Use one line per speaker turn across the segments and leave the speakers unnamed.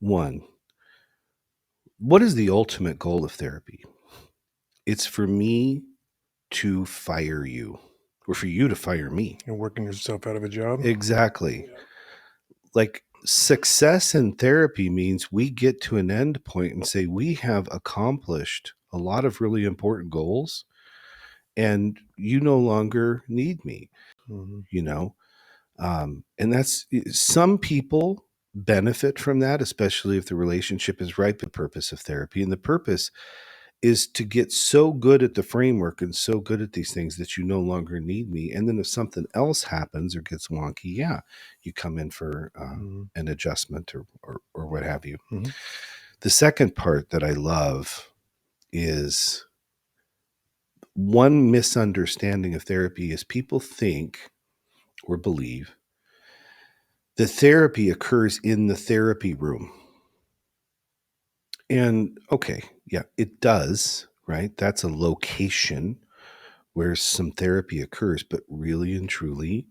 One, what is the ultimate goal of therapy? It's for me to fire you, or for you to fire me.
You're working yourself out of a job.
Exactly. Like, success in therapy means we get to an end point and say we have accomplished a lot of really important goals and you no longer need me,
Mm-hmm.
you know? And that's, some people benefit from that, especially if the relationship is right. The purpose of therapy, and the purpose is to get so good at the framework and so good at these things that you no longer need me. And then if something else happens or gets wonky, yeah, you come in for an adjustment or what have you.
Mm-hmm.
The second part that I love is, one misunderstanding of therapy is people think or believe that therapy occurs in the therapy room. And okay, yeah, it does, right? That's a location where some therapy occurs, but really and truly,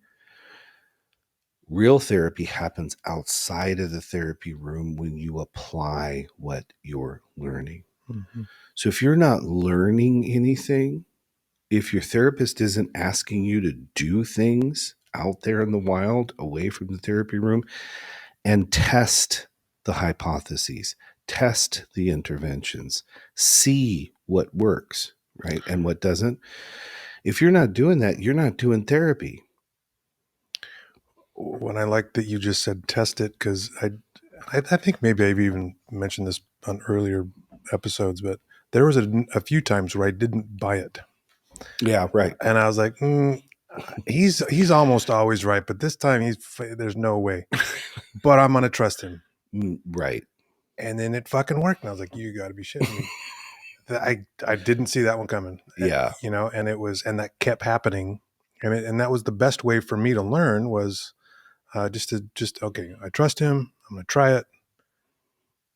real therapy happens outside of the therapy room when you apply what you're learning.
Mm-hmm.
So if you're not learning anything, if your therapist isn't asking you to do things out there in the wild, away from the therapy room, and test the hypotheses, test the interventions, see what works, right? And what doesn't. If you're not doing that, you're not doing therapy.
When I like that you just said test it, because I think maybe I've even mentioned this on earlier episodes, but there was a few times where I didn't buy it.
Yeah, right.
And I was like, he's almost always right, but this time there's no way. But I'm gonna trust him.
Right.
And then it fucking worked, and I was like, you got to be shitting me. I didn't see that one coming.
Yeah.
And and that kept happening, and that was the best way for me to learn was just okay, I trust him. I'm gonna try it,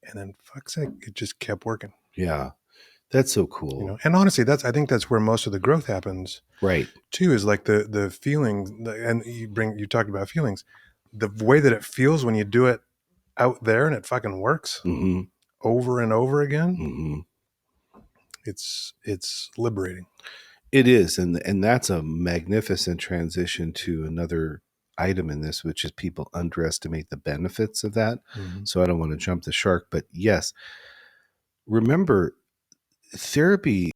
and then fuck's sake, it just kept working.
Yeah. That's so cool.
And honestly, I think that's where most of the growth happens.
Right.
Too, is like the feelings, and you talked about feelings, the way that it feels when you do it out there and it fucking works over and over again. It's liberating.
It is, and that's a magnificent transition to another item in this, which is people underestimate the benefits of that. So I don't want to jump the shark, but yes, remember, therapy